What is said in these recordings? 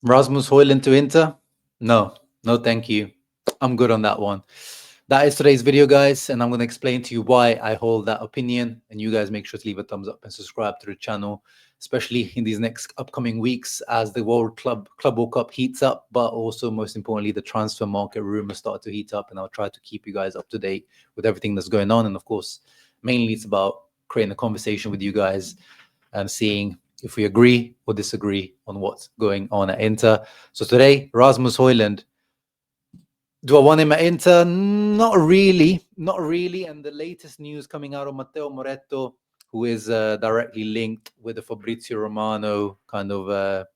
Rasmus Hojlund to Inter? No, no, thank you. I'm good on that one. That is today's video, guys, and I'm going to explain to you why I hold that opinion. And you guys make sure to leave a thumbs up and subscribe to the channel, especially in these next upcoming weeks as the Club World Cup heats up, but also most importantly, the transfer market rumors start to heat up. And I'll try to keep you guys up to date with everything that's going on. And of course, mainly it's about creating a conversation with you guys and seeing if we agree or disagree on what's going on at Inter. So today, Rasmus Hojlund. Do I want him at Inter? Not really. Not really. And the latest news coming out of Matteo Moretto, who is directly linked with the Fabrizio Romano kind of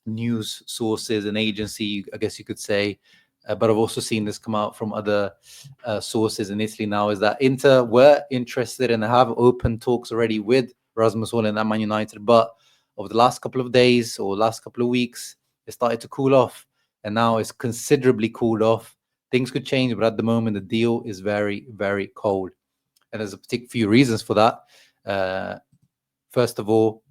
news sources and agency, I guess you could say. But I've also seen this come out from other sources in Italy now, is that Inter were interested and have open talks already with Rasmus Hojlund at Man United. But over the last couple of days or last couple of weeks, it started to cool off. And now it's considerably cooled off. Things could change, but at the moment, the deal is very, very cold. And there's a particular few reasons for that. First of all,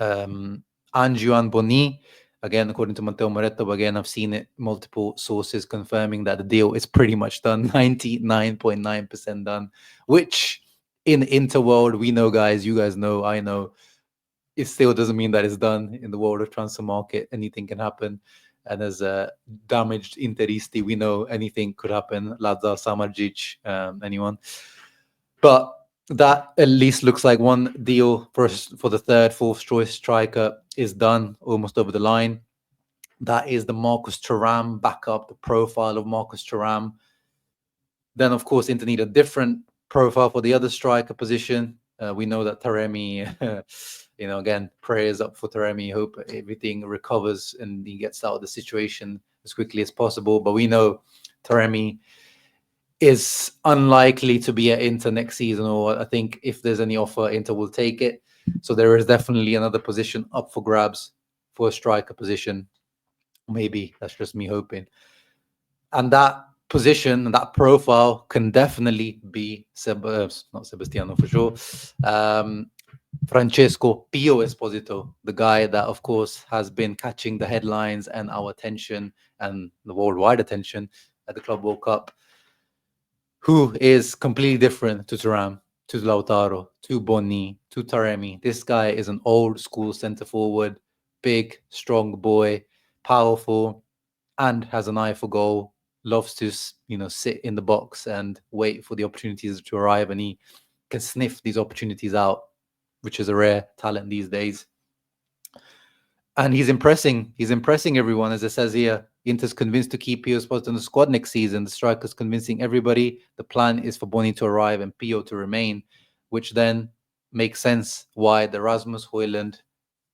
Anjuan Boni, again, according to Matteo Moretto, but again, I've seen it multiple sources confirming that the deal is pretty much done, 99.9% done, which in the interworld, we know, guys, you guys know, I know, it still doesn't mean that it's done. In the world of transfer market, anything can happen. And as a damaged Interisti, we know anything could happen. Lazar, Samardzic, anyone. But that at least looks like one deal for the third, fourth choice striker is done, almost over the line. That is the Marcus Thuram backup, the profile of Marcus Thuram. Then, of course, Inter need a different profile for the other striker position. We know that Taremi, again, prayers up for Taremi. Hope everything recovers and he gets out of the situation as quickly as possible. But we know Taremi is unlikely to be at Inter next season, or I think if there's any offer, Inter will take it. So there is definitely another position up for grabs for a striker position. Maybe that's just me hoping. And that position, that profile can definitely be not Sebastiano for sure. Francesco Pio Esposito, the guy that, of course, has been catching the headlines and our attention and the worldwide attention at the Club World Cup, who is completely different to Thuram, to Lautaro, to Boni, to Taremi. This guy is an old school centre forward, big, strong boy, powerful, and has an eye for goal. Loves to, sit in the box and wait for the opportunities to arrive, and he can sniff these opportunities out, which is a rare talent these days. And he's impressing everyone, as it says here. Inter's convinced to keep Pio Esposito in the squad next season. The striker's convincing everybody. The plan is for Boni to arrive and Pio to remain, which then makes sense why the Rasmus Hojlund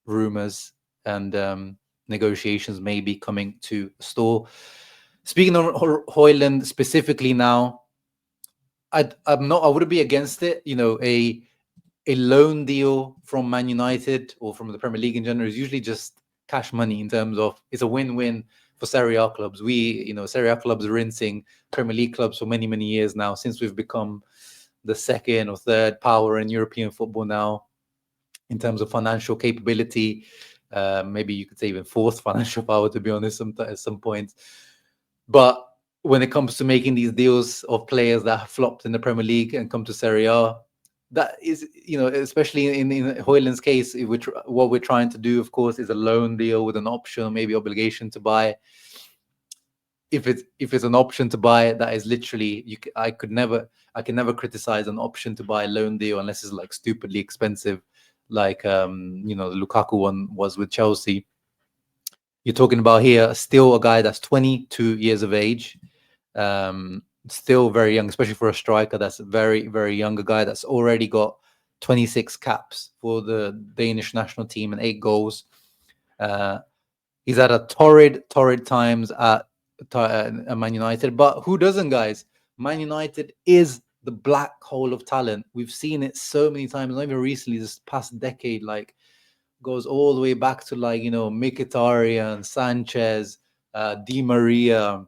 rumors and negotiations may be coming to a stall. Speaking of Hojlund specifically now, I wouldn't be against it. A loan deal from Man United or from the Premier League in general is usually just cash money, in terms of it's a win-win for Serie A clubs. Serie A clubs are rinsing Premier League clubs for many, many years now, since we've become the second or third power in European football now in terms of financial capability. Maybe you could say even fourth financial power, to be honest, at some point. But when it comes to making these deals of players that have flopped in the Premier League and come to Serie A, that is, especially in Hojlund's case, what we're trying to do, of course, is a loan deal with an option or maybe obligation to buy. If it's an option to buy, that is literally, I can never criticize an option to buy loan deal unless it's like stupidly expensive, like the Lukaku one was with Chelsea. You're talking about here still a guy that's 22 years of age. Still very young, especially for a striker. That's a very, very young guy that's already got 26 caps for the Danish national team and 8 goals. He's had a torrid times at Man United, but who doesn't, guys? Man United is the black hole of talent. We've seen it so many times, not even recently, this past decade, like goes all the way back to Mkhitaryan, Sanchez, Di Maria,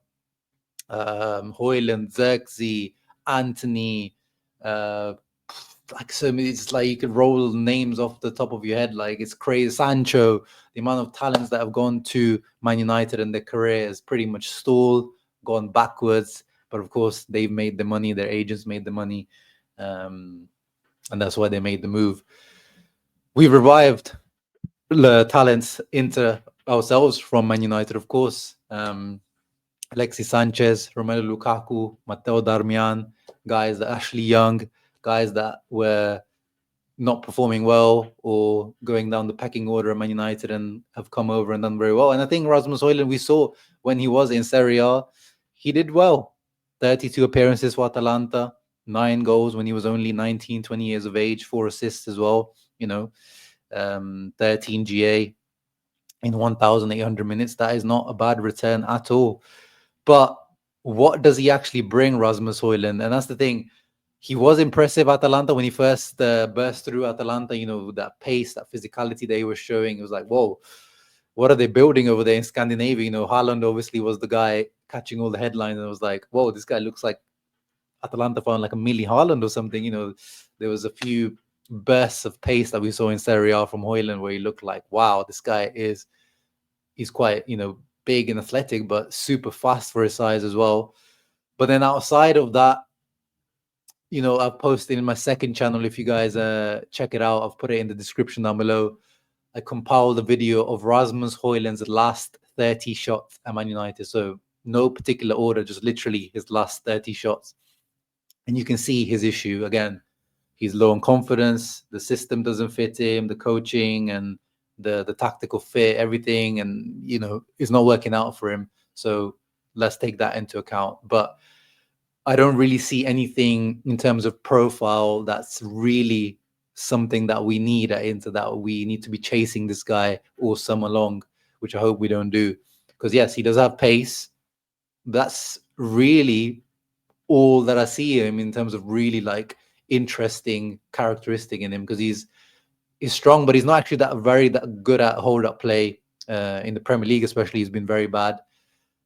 Hojlund, Xerxes, Anthony, like so many. It's like you could roll names off the top of your head. Like it's crazy. Sancho, the amount of talents that have gone to Man United in their career is pretty much stalled, gone backwards. But of course, they've made the money. Their agents made the money, and that's why they made the move. We revived the talents into ourselves from Man United, of course. Alexis Sanchez, Romelu Lukaku, Matteo Darmian, guys that are actually young, guys that were not performing well or going down the pecking order at Man United and have come over and done very well. And I think Rasmus Hojlund, we saw when he was in Serie A, he did well. 32 appearances for Atalanta, 9 goals when he was only 19, 20 years of age, 4 assists as well, 13 GA in 1,800 minutes. That is not a bad return at all. But what does he actually bring, Rasmus Hojlund? And that's the thing. He was impressive at Atalanta when he first burst through Atalanta, that pace, that physicality they were showing. It was like, whoa, what are they building over there in Scandinavia? Haaland obviously was the guy catching all the headlines. And it was like, whoa, this guy looks like Atalanta found like a Millie Haaland or something. There was a few bursts of pace that we saw in Serie A from Hojlund where he looked like, wow, this guy he's quite, big and athletic, but super fast for his size as well. But then outside of that, I've posted in my second channel. If you guys check it out, I've put it in the description down below. I compiled a video of Rasmus Hojlund's last 30 shots at Man United. So no particular order, just literally his last 30 shots. And you can see his issue again. He's low on confidence. The system doesn't fit him. The coaching and the tactical fit, everything, and is not working out for him. So let's take that into account. But I don't really see anything in terms of profile that's really something that we need at Inter, that we need to be chasing this guy all summer long, which I hope we don't do. Because yes, he does have pace. That's really all that I see him in terms of really like interesting characteristic in him, because he's strong, but he's not actually that good at hold up play. In the Premier League especially, he's been very bad.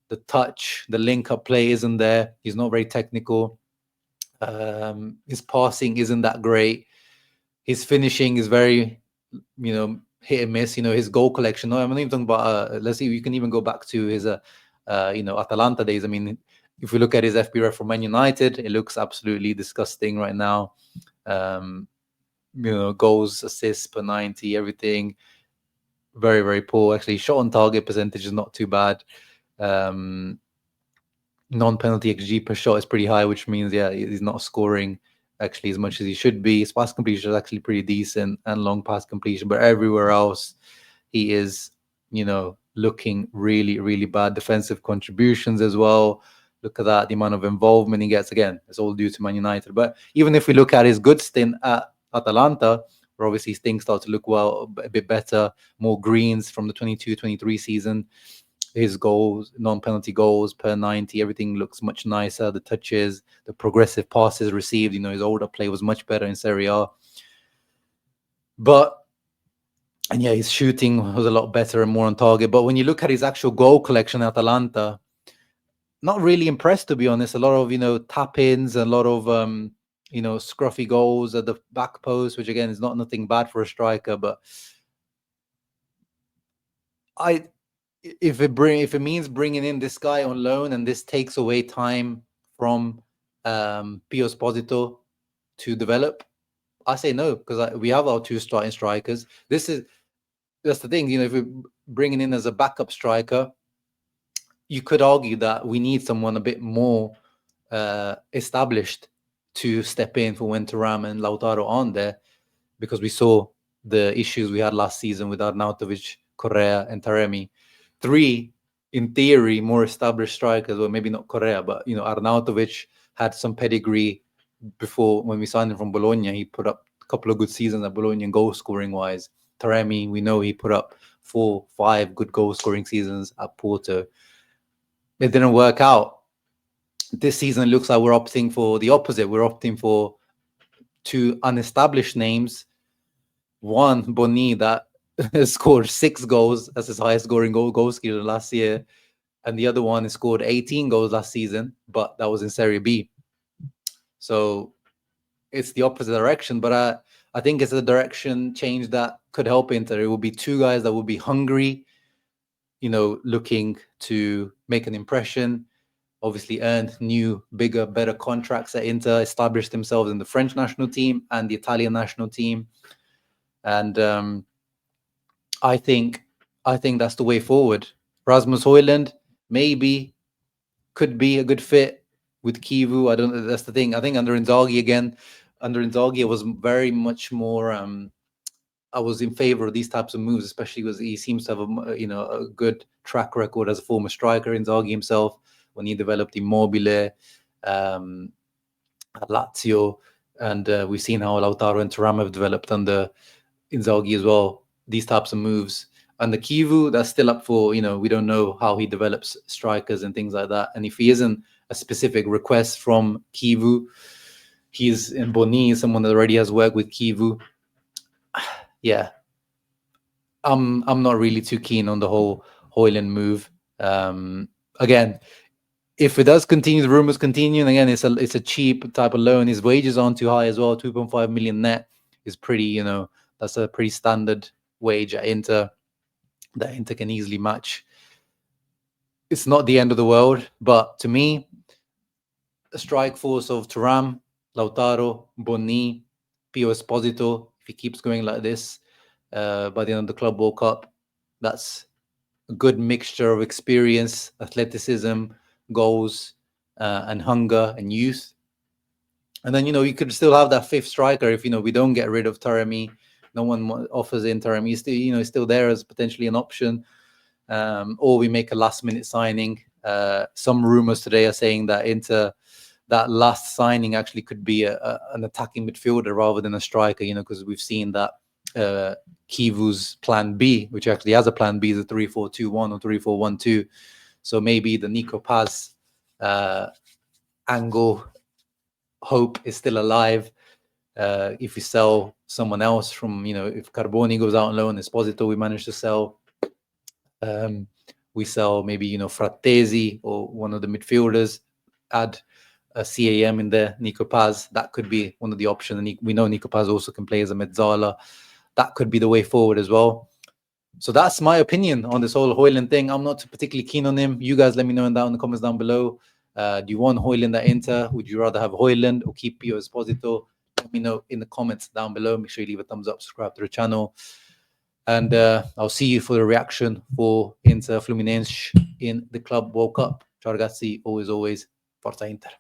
The touch, the link up play isn't there. He's not very technical. His passing isn't that great. His finishing is very, hit and miss. His goal collection. No, I'm not even talking about. Let's see, you can even go back to his, Atalanta days. I mean, if we look at his FB for Man United, it looks absolutely disgusting right now. Goals, assists per 90, everything very, very poor. Actually, shot on target percentage is not too bad. Non-penalty XG per shot is pretty high, which means he's not scoring actually as much as he should be. His pass completion is actually pretty decent, and long pass completion, but everywhere else he is looking really, really bad. Defensive contributions as well. Look at that, the amount of involvement he gets. Again, it's all due to Man United. But even if we look at his good stint at Atalanta, where obviously things start to look a bit better, more greens from the 22-23 season, his goals, non-penalty goals per 90, everything looks much nicer. The touches, the progressive passes received, his older play was much better in Serie A. And his shooting was a lot better and more on target. But when you look at his actual goal collection at Atalanta, not really impressed, to be honest. A lot of, tap-ins, a lot of, scruffy goals at the back post, which again is nothing bad for a striker. But if it means bringing in this guy on loan and this takes away time from PIO ESPOSITO to develop, I say no, because we have our 2 starting strikers. That's the thing, if we're bringing in as a backup striker, you could argue that we need someone a bit more established to step in for when Thuram and Lautaro aren't there, because we saw the issues we had last season with Arnautovic, Correa, and Taremi. 3, in theory, more established strikers, or maybe not Correa, but Arnautovic had some pedigree before. When we signed him from Bologna, he put up a couple of good seasons at Bologna goal scoring wise. Taremi, we know he put up 4-5 good goal scoring seasons at Porto. It didn't work out. This season, it looks like we're opting for the opposite. We're opting for 2 unestablished names. One, Boni, that scored 6 goals. That's his highest scoring goal scorer last year. And the other one scored 18 goals last season, but that was in Serie B. So it's the opposite direction. But I think it's a direction change that could help Inter. It will be two guys that will be hungry, looking to make an impression, obviously earn new, bigger, better contracts at Inter, establish themselves in the French national team and the Italian national team. And I think that's the way forward. Rasmus Hojlund maybe could be a good fit with Kivu. I don't know. That's the thing. I think under Inzaghi, it was very much more. I was in favor of these types of moves, especially because he seems to have a good track record as a former striker. Inzaghi himself, when he developed Immobile, at Lazio, and we've seen how Lautaro and Thuram have developed under Inzaghi as well. These types of moves. And the Kivu, that's still up for, we don't know how he develops strikers and things like that. And if he isn't a specific request from Kivu, he's in Boni, someone that already has worked with Kivu. Yeah, I'm not really too keen on the whole Hojlund move. Again, if it does continue, the rumors continue, and again, it's a cheap type of loan. His wages aren't too high as well. 2.5 million net is pretty, that's a pretty standard wage at Inter that Inter can easily match. It's not the end of the world, but to me, a strike force of Thuram, Lautaro, Boni, PIO ESPOSITO, if he keeps going like this, by the end of the Club World Cup, that's a good mixture of experience, athleticism, goals, and hunger and youth. And then, you could still have that fifth striker if, we don't get rid of Taremi. No one offers in Taremi. He's still, he's still there as potentially an option. Or we make a last-minute signing. Some rumors today are saying that that last signing actually could be an attacking midfielder rather than a striker, because we've seen that Kivu's plan B, which actually has a plan B, is a 3-4-2-1 or 3-4-1-2. So maybe the Nico Paz angle hope is still alive. If we sell someone else from, if Carboni goes out on loan, Esposito we manage to sell. We sell maybe, Frattesi or one of the midfielders, add a CAM in there, Nico Paz. That could be one of the options. And we know Nico Paz also can play as a mezzala. That could be the way forward as well. So that's my opinion on this whole Hojlund thing. I'm not particularly keen on him. You guys let me know in the comments down below. Do you want Hojlund at Inter? Would you rather have Hojlund or keep PIO ESPOSITO? Let me know in the comments down below. Make sure you leave a thumbs up, subscribe to the channel. And I'll see you for the reaction for Inter Fluminense in the Club World Cup. Ciao ragazzi, always, Forza Inter.